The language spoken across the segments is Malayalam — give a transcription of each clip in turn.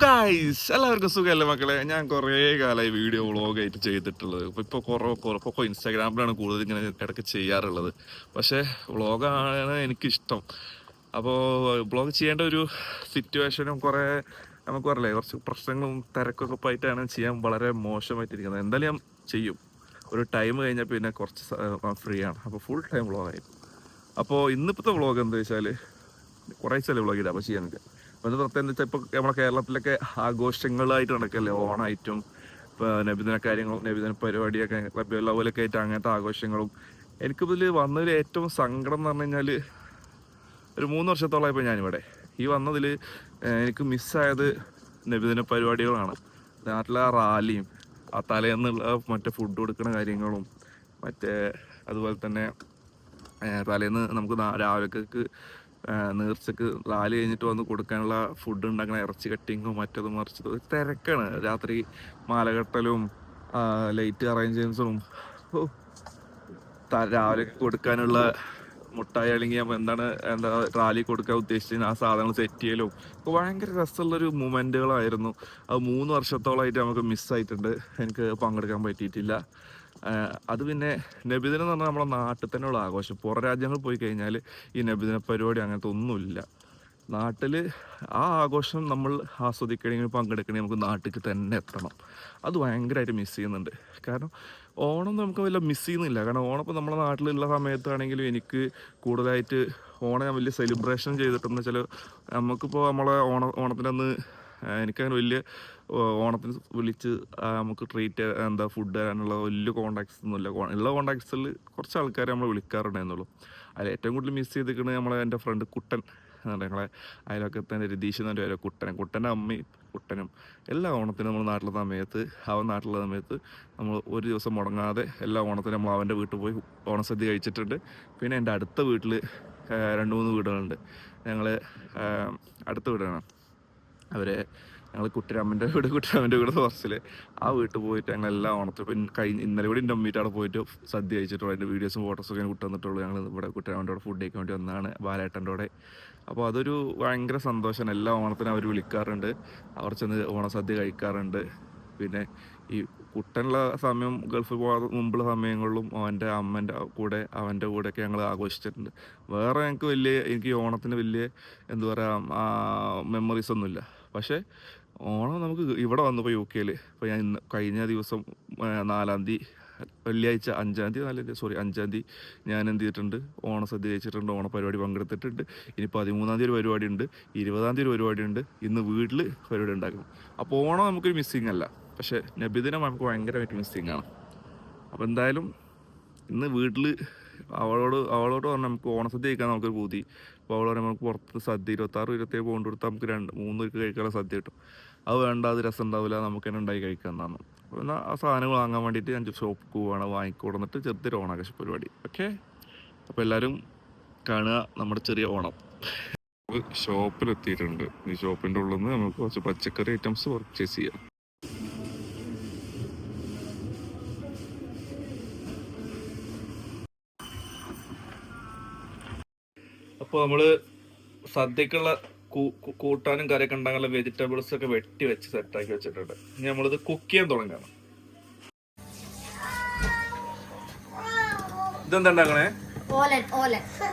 ഗൈസ് എല്ലാവർക്കും സുഖമല്ലേ മക്കളെ. ഞാൻ കുറേ കാലമായി വീഡിയോ വ്ളോഗായിട്ട് ചെയ്തിട്ടുള്ളത്. ഇപ്പോൾ കുറേ ഇൻസ്റ്റാഗ്രാമിലാണ് കൂടുതൽ ഇങ്ങനെ ഇടയ്ക്ക് ചെയ്യാറുള്ളത്. പക്ഷേ വ്ളോഗാണ് എനിക്കിഷ്ടം. അപ്പോൾ വ്ളോഗ് ചെയ്യേണ്ട ഒരു സിറ്റുവേഷനും കുറേ നമുക്ക് പറയല്ലേ, കുറച്ച് പ്രശ്നങ്ങളും തിരക്കൊക്കെ ആയിട്ടാണ് ചെയ്യാൻ വളരെ മോശമായിട്ടിരിക്കുന്നത്. എന്തായാലും ഞാൻ ചെയ്യും. ഒരു ടൈം കഴിഞ്ഞാൽ പിന്നെ കുറച്ച് ഫ്രീ ആണ്. അപ്പോൾ ഫുൾ ടൈം വ്ളോഗായി. അപ്പോൾ ഇന്നിപ്പോഴത്തെ വ്ളോഗ് എന്താ വെച്ചാൽ കുറേ ചില വ്ളോഗ് ഇടാം. അപ്പോൾ ചെയ്യാൻ പറ്റുക അത് പ്രത്യേകം വെച്ചാൽ ഇപ്പോൾ നമ്മുടെ കേരളത്തിലൊക്കെ ആഘോഷങ്ങളായിട്ട് നടക്കല്ലേ, ഓണായിട്ടും ഇപ്പോൾ നബിദിന കാര്യങ്ങളും നബിദിന പരിപാടിയൊക്കെ റബീഉൽ അവ്വലൊക്കെ ആയിട്ട് അങ്ങനത്തെ ആഘോഷങ്ങളും. എനിക്കിതിൽ വന്നതിൽ ഏറ്റവും സങ്കടം എന്ന് പറഞ്ഞു കഴിഞ്ഞാൽ ഒരു 3 വർഷത്തോളമായപ്പോൾ ഞാനിവിടെ ഈ വന്നതിൽ എനിക്ക് മിസ്സായത് നബിദിന പരിപാടികളാണ്. നാട്ടിലെ ആ റാലിയും ആ തലേന്നുള്ള മറ്റേ ഫുഡ് കൊടുക്കുന്ന കാര്യങ്ങളും അതുപോലെ തന്നെ തലേന്ന് നമുക്ക് രാവിലേക്ക് നേർച്ചക്ക് റാലി കഴിഞ്ഞിട്ട് വന്ന് കൊടുക്കാനുള്ള ഫുഡ് ഉണ്ടാക്കുന്ന ഇറച്ചി കട്ടിങ്ങും മറ്റതും മറിച്ചതും തിരക്കാണ്. രാത്രി മാലകെട്ടലും ലൈറ്റ് അറേഞ്ച്മെൻസും രാവിലെ കൊടുക്കാനുള്ള മുട്ടായി അല്ലെങ്കിൽ എന്താ റാലി കൊടുക്കാൻ ഉദ്ദേശിച്ച ആ സാധനങ്ങൾ സെറ്റ് ചെയ്യലും ഒക്കെ ഭയങ്കര രസമുള്ളൊരു മൊമെൻറ്റുകളായിരുന്നു. അത് 3 വർഷത്തോളമായിട്ട് നമുക്ക് മിസ്സായിട്ടുണ്ട്. എനിക്ക് പങ്കെടുക്കാൻ പറ്റിയിട്ടില്ല. അത് പിന്നെ നബിദിനം എന്ന് പറഞ്ഞാൽ നമ്മുടെ നാട്ടിൽ തന്നെയുള്ള ആഘോഷം. പുറം രാജ്യങ്ങളിൽ പോയി കഴിഞ്ഞാൽ ഈ നബിദിന പരിപാടി അങ്ങനത്തെ ഒന്നുമില്ല. നാട്ടിൽ ആ ആഘോഷം നമ്മൾ ആസ്വദിക്കണമെങ്കിൽ പങ്കെടുക്കണമെങ്കിൽ നമുക്ക് നാട്ടിലേക്ക് തന്നെ എത്തണം. അത് ഭയങ്കരമായിട്ട് മിസ് ചെയ്യുന്നുണ്ട്. കാരണം ഓണം നമുക്ക് വല്ല മിസ് ചെയ്യുന്നില്ല. കാരണം ഓണം ഇപ്പോൾ നമ്മുടെ നാട്ടിലുള്ള സമയത്താണെങ്കിലും എനിക്ക് കൂടുതലായിട്ട് ഓണം ഞാൻ വലിയ സെലിബ്രേഷൻ ചെയ്തിട്ടെന്ന് വെച്ചാൽ നമുക്കിപ്പോൾ നമ്മളെ ഓണത്തിനന്ന് എനിക്കങ്ങനെ വലിയ ഓണത്തിന് വിളിച്ച് നമുക്ക് ട്രീറ്റ് ഫുഡ് തരാനുള്ള വലിയ കോണ്ടാക്ട്സ് ഒന്നുമില്ല. ഉള്ള കോണ്ടാക്ട്സിൽ കുറച്ച് ആൾക്കാരെ നമ്മൾ വിളിക്കാറുണ്ടായിരുന്നുള്ളൂ. അതിൽ ഏറ്റവും കൂടുതൽ മിസ് ചെയ്തിരിക്കുന്നത് എൻ്റെ ഫ്രണ്ട് കുട്ടൻ എന്നുണ്ട്. ഞങ്ങളെ അയൽവക്കത്തെ രതീഷ് എന്ന് പറഞ്ഞ കുട്ടൻ്റെ അമ്മയും കുട്ടനും എല്ലാ ഓണത്തിനും നമ്മൾ നാട്ടിലുള്ള സമയത്ത് അവൻ നാട്ടിലുള്ള സമയത്ത് നമ്മൾ ഒരു ദിവസം മുടങ്ങാതെ എല്ലാ ഓണത്തിനും നമ്മൾ അവൻ്റെ വീട്ടിൽ പോയി ഓണസദ്യ കഴിച്ചിട്ടുണ്ട്. പിന്നെ എൻ്റെ അടുത്ത വീട്ടിൽ 2-3 വീടുകളുണ്ട്. ഞങ്ങൾ അടുത്ത വീടാണ് അവരെ. ഞങ്ങൾ കുട്ടിരാമൻ്റെ വീട് ഹോസ്റ്റല് ആ വീട്ടിൽ പോയിട്ട് ഞങ്ങൾ എല്ലാ ഓണത്തിനും ഇന്നലെ കൂടി എൻ്റെ അമ്മീട്ട് അവിടെ പോയിട്ട് സദ്യ കഴിച്ചിട്ടുള്ളൂ. അതിൻ്റെ വീഡിയോസും ഫോട്ടോസൊക്കെ വിട്ടു തന്നിട്ടുള്ളൂ. ഞങ്ങൾ ഇവിടെ കുട്ടിരാമൻ്റെ കൂടെ ഫുഡ് കഴിക്കാൻ വേണ്ടി വന്നതാണ്, ബാലേട്ടൻ്റെ കൂടെ. അപ്പോൾ അതൊരു ഭയങ്കര സന്തോഷമാണ്. എല്ലാ ഓണത്തിനും അവർ വിളിക്കാറുണ്ട്, അവർ ചെന്ന് ഓണസദ്യ കഴിക്കാറുണ്ട്. പിന്നെ ഈ കുട്ടനുള്ള സമയം ഗൾഫിൽ പോകാതെ മുമ്പുള്ള സമയങ്ങളിലും അവൻ്റെ അമ്മൻ്റെ കൂടെ അവൻ്റെ കൂടെയൊക്കെ ഞങ്ങൾ ആഘോഷിച്ചിട്ടുണ്ട്. വേറെ എനിക്ക് ഈ ഓണത്തിന് വലിയ എന്താ പറയുക മെമ്മറീസ് ഒന്നുമില്ല. പക്ഷേ ഓണം നമുക്ക് ഇവിടെ വന്നപ്പോൾ UK ഇപ്പോൾ ഞാൻ കഴിഞ്ഞ ദിവസം 4-ാം തീയതി വെള്ളിയാഴ്ച 5-ാം തീയതി ഞാൻ എന്ത് ചെയ്തിട്ടുണ്ട്, ഓണസദ്യ കഴിച്ചിട്ടുണ്ട്, ഓണപരിപാടി പങ്കെടുത്തിട്ടുണ്ട്. ഇനി 13-ാം തീയതി ഒരു പരിപാടി ഉണ്ട്, 20-ാം തീയതി ഒരു പരിപാടി ഉണ്ട്, ഇന്ന് വീട്ടിൽ പരിപാടി ഉണ്ടാക്കണം. അപ്പോൾ ഓണം നമുക്കൊരു മിസ്സിങ് അല്ല, പക്ഷേ നബിദിനം നമുക്ക് ഭയങ്കരമായിട്ട് മിസ്സിങ് ആണ്. അപ്പോൾ എന്തായാലും ഇന്ന് വീട്ടിൽ അവളോട് പറഞ്ഞാൽ നമുക്ക് ഓണസദ്യ കഴിക്കാൻ നമുക്കൊരു പൂതി. അപ്പോൾ അവൾ പറഞ്ഞാൽ നമുക്ക് പുറത്ത് സദ്യ 26-27 പോണ്ട് കൊടുത്താൽ നമുക്ക് 2-3 കഴിക്കാനുള്ള സദ്യ കിട്ടും. അത് വേണ്ട, അത് രസം ഉണ്ടാവില്ല, നമുക്ക് തന്നെ ഉണ്ടായി കഴിക്കാമെന്നാണ്. അപ്പോൾ എന്നാൽ ആ സാധനങ്ങൾ വാങ്ങാൻ വേണ്ടിയിട്ട് ഞാൻ ഷോപ്പിൽ പോവുകയാണ്. വാങ്ങിക്കൊടുന്നിട്ട് ചെറുതൊരു ഓണാഘോഷ പരിപാടി. ഓക്കെ, അപ്പോൾ എല്ലാവരും കാണുക നമ്മുടെ ചെറിയ ഓണം. ഷോപ്പിലെത്തിയിട്ടുണ്ട്. ഈ ഷോപ്പിൻ്റെ ഉള്ളിൽ നിന്ന് നമുക്ക് കുറച്ച് പച്ചക്കറി ഐറ്റംസ് പർച്ചേസ് ചെയ്യാം. അപ്പോൾ നമ്മൾ സദ്യക്കുള്ള കൂട്ടാനും കറിയൊക്കെ ഉണ്ടാകാനുള്ള വെജിറ്റബിൾസ് ഒക്കെ വെട്ടി വെച്ച് സെറ്റാക്കി വെച്ചിട്ടുണ്ട്. ഇനി നമ്മളിത് കുക്ക് ചെയ്യാൻ തുടങ്ങാണ്. ഇതെന്താ ഉണ്ടാക്കണേ?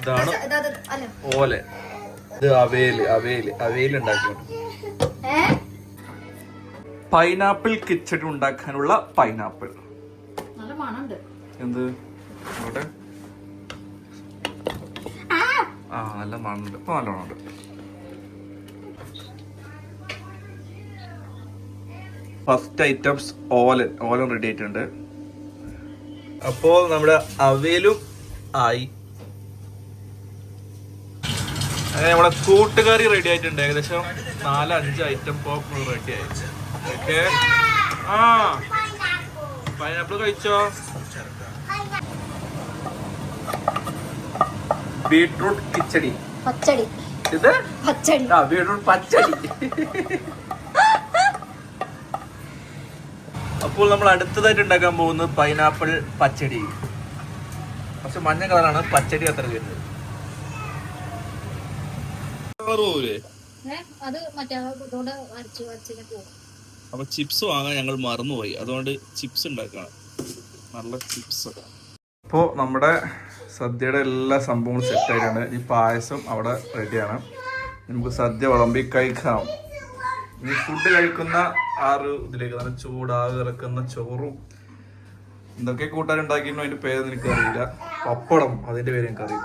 ഇതാണ് ഓല. ഇത് അവയിൽ ഉണ്ടാക്കിയാണ്. പൈനാപ്പിൾ കിച്ചടി ഉണ്ടാക്കാനുള്ള പൈനാപ്പിൾ. എന്ത് അവിടെ നല്ല മണുണ്ട്. ഇപ്പൊ നല്ല മണുണ്ട്. ഫസ്റ്റ് ഐറ്റംസ് ഓലൻ റെഡി ആയിട്ടുണ്ട്. അപ്പോൾ നമ്മുടെ അവയിലും ആയി. അങ്ങനെ നമ്മുടെ കൂട്ടുകറി റെഡി ആയിട്ടുണ്ട്. ഏകദേശം 4-5 ഐറ്റം ഇപ്പോൾ റെഡി ആയി. ഓക്കെ, പൈനാപ്പിൾ കഴിച്ചോ? ബീട്രൂട്ട് കിച്ചടി പച്ചടി. ഇത് പച്ചടി. ബീട്രൂട്ട് പച്ചടി. അപ്പോൾ നമ്മൾ അടുത്തതായിട്ട് ഉണ്ടാക്കാൻ പോകുന്നത് പൈനാപ്പിൾ പച്ചടി. പക്ഷെ മഞ്ഞ കളറാണ്, പച്ചടി അത്ര വരുന്നത്. അത് മറ്റേ ഇതുകൊണ്ട് അരച്ച് പോകും. അപ്പൊ ചിപ്സ് വാങ്ങാൻ ഞങ്ങൾ മറന്നുപോയി, അതുകൊണ്ട് ചിപ്സ് ഉണ്ടാക്കണം, നല്ല ചിപ്സ്. അപ്പോൾ നമ്മുടെ സദ്യയുടെ എല്ലാ സംഭവങ്ങളും സെറ്റായിട്ടാണ്. ഈ പായസം അവിടെ റെഡിയാണ്, നമുക്ക് സദ്യ വിളമ്പി കഴിക്കാം. ഈ ഫുഡ് കഴിക്കുന്ന ആ ഒരു ഇതിലേക്ക് നല്ല ചൂടാകെ ഇറക്കുന്ന ചോറും എന്തൊക്കെ കൂട്ടാനുണ്ടാക്കിയിരുന്നു അതിൻ്റെ പേര് എനിക്കറിയില്ല. പപ്പടം അതിൻ്റെ പേര് എനിക്കറിയും,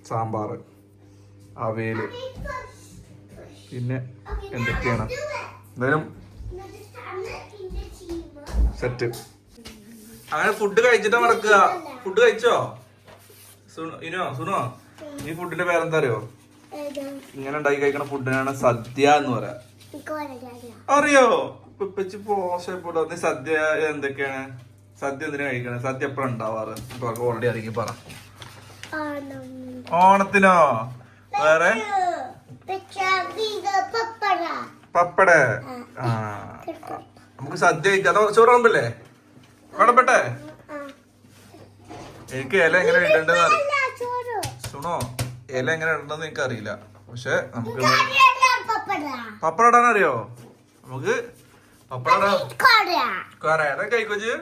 സാമ്പാർ, അവിയൽ, പിന്നെ എന്തൊക്കെയാണ് എന്തായാലും സെറ്റ്. അങ്ങനെ ഫുഡ് കഴിച്ചിട്ടാ നടക്കുക. ഫുഡ് കഴിച്ചോ സുനോ? ഈ ഫുഡിന്റെ പേരെന്താ അറിയോ? ഇങ്ങനെ ഉണ്ടാക്കി കഴിക്കണ ഫുഡിനാണ് സദ്യ എന്ന് പറയാ. അറിയോ? ഇപ്പച്ചി പോഷപ്പെട്ടോ. നീ സദ്യ എന്തൊക്കെയാണ്? സദ്യ എന്തിനാ കഴിക്കണേ? സദ്യ എപ്പോഴാണ് ഉണ്ടാവാറ്? ഓൾറെഡി അറിയിക്കി പറ. ഓണത്തിനോ? വേറെ പപ്പട. ആ, നമുക്ക് സദ്യ കഴിക്കാം. അതോ ചോറ് വിളമ്പല്ലേ? വിളമ്പട്ടെ? എനിക്ക് ഇല എങ്ങനെ ഇടണ്ടെന്ന് സുണോ, ഇല എങ്ങനെ ഇടണ്ടെന്ന് എനിക്ക് അറിയില്ല. പക്ഷെ നമുക്ക് പപ്പടം ഇടാൻ അറിയോ? നമുക്ക് പപ്പടം ഇടാൻ കഴിക്കോച്ച്?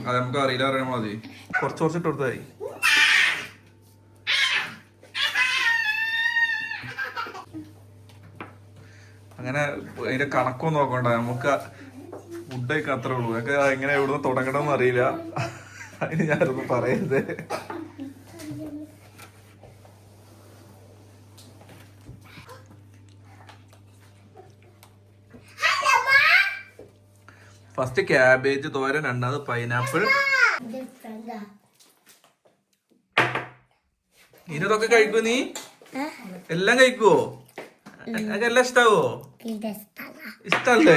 അത് നമുക്ക് അറിയില്ല, അറിയാൻ മതി. കുറച്ച് കുറച്ചിട്ട് കൊടുത്തായി. അങ്ങനെ അതിന്റെ കണക്കൊന്നും നോക്കണ്ട, നമുക്ക് ഫുഡ് കഴിക്കാൻ അത്രേ ഉള്ളൂ. ഒക്കെ എങ്ങനെ എവിടുന്ന് തുടങ്ങണമെന്ന് അറിയില്ല, അതിന് ഞാനൊന്നും പറയരുത്. ഫസ്റ്റ് ക്യാബേജ് തോരൻ, രണ്ടാമത് പൈനാപ്പിൾ. ഇതൊക്കെ കഴിക്കൂ നീ? എല്ലാം കഴിക്കുവോ? എല്ലാം ഇഷ്ടാവോ? ഇഷ്ടല്ലേ?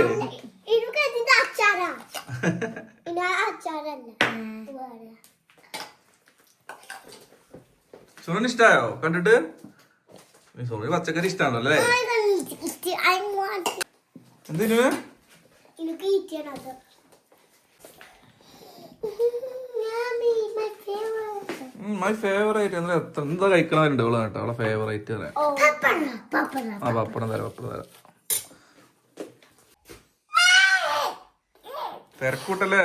സുനന് ഇഷ്ടായോ കണ്ടിട്ട്? സോറി, പച്ചക്കറി ഇഷ്ടാണല്ലോ അല്ലേ? എന്തിനു? My favourite. എന്താ കഴിക്കണവരുണ്ട് അവള് കേട്ടോ, അവളെ ഫേവറേറ്റ് പറയാം. ആ പപ്പടം തരാം, പപ്പടം തരാം. തിരക്കൂട്ടല്ലേ?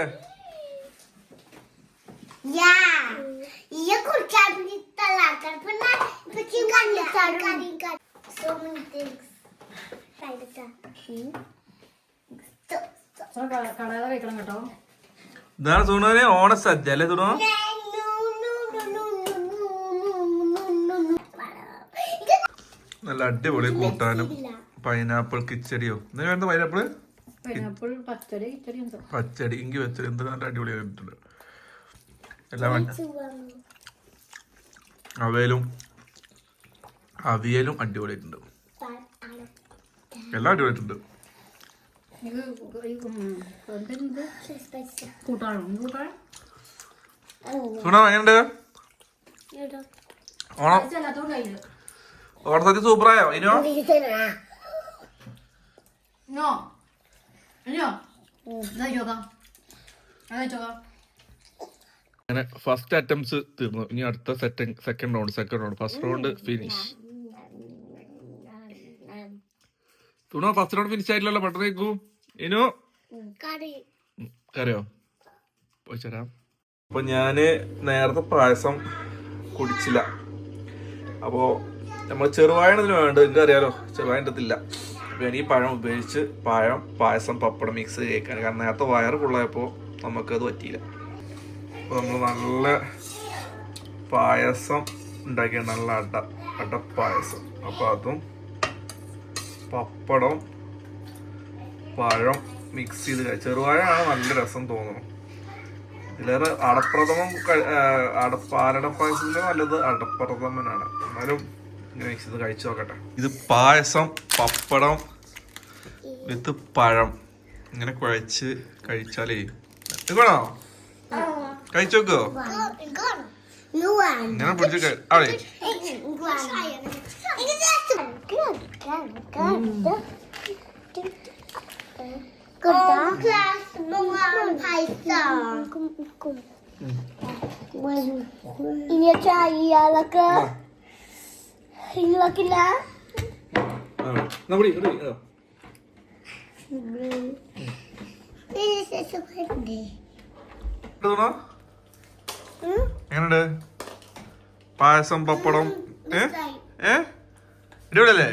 ഇതാണ് സുണോന് ഓണസദ്യ അല്ലേ സുണോ? നല്ല അടിപൊളി കൂട്ടാനും പൈനാപ്പിൾ കിച്ചടിയോ എന്താ വേണ്ട? പച്ചടി ഇങ്കി വെച്ചടി എന്ത് നല്ല അടിപൊളിയായിട്ടുണ്ട്. എല്ലാം അവിയലും അടിപൊളിയായിട്ടുണ്ട്, എല്ലാം അടിപൊളിയായിട്ടുണ്ട്. സുണോ എങ്ങനെയുണ്ട്? ഓണസദ്യ സൂപ്പറായോ? അങ്ങനെ ഫസ്റ്റ് അറ്റംപ്റ്റ്സ് തീർന്നു. ഇനി അടുത്ത second round. First round finish. തുണോ ഫസ്റ്റ് റൗണ്ട് ഫിനിഷ് ആയിട്ടില്ലല്ലോ, പെട്ടെന്ന് കേൾക്കൂ. ഇനു കറിയോ? പോയിച്ചരാം. അപ്പൊ ഞാന് നേരത്തെ പായസം കുടിച്ചില്ല. അപ്പോ നമ്മൾ ചെറുവാഴ വേണ്ട, നിങ്ങൾക്ക് അറിയാലോ ചെറുവാഴ ഇല്ല. അപ്പൊ ഞാൻ ഈ പഴം ഉപയോഗിച്ച് പായസം പപ്പടം മിക്സ് കേൾക്കാൻ, കാരണം നേരത്തെ വയറ് ഫുള്ളായപ്പോൾ നമുക്കത് പറ്റിയില്ല. അപ്പോൾ നമ്മൾ നല്ല പായസം ഉണ്ടാക്കിയ നല്ല അടപ്പായസം. അപ്പോൾ അതും പപ്പടം പഴം മിക്സ് ചെയ്ത് ചെറുവാഴ ആണ് നല്ല രസം തോന്നുന്നു. ഇതിലേറെ അടപ്രഥമൻ പാലടപ്പായസത്തിന് നല്ലത് അടപ്രഥമനാണ്. എന്നാലും ഇങ്ങനെ മിക്സ് ചെയ്ത് കഴിച്ചു നോക്കട്ടെ. ഇത് പായസം പപ്പടം വിത്ത് പഴം ഇങ്ങനെ കുഴച്ച് കഴിച്ചാലേ വേണോ? കഴിച്ചു നോക്കോ? ഇങ്ങനെ പിടിച്ച് അവിടെ Ini cahaya lah ke? എങ്ങനുണ്ട് പായസം പപ്പടം അടിപൊളിയല്ലേ?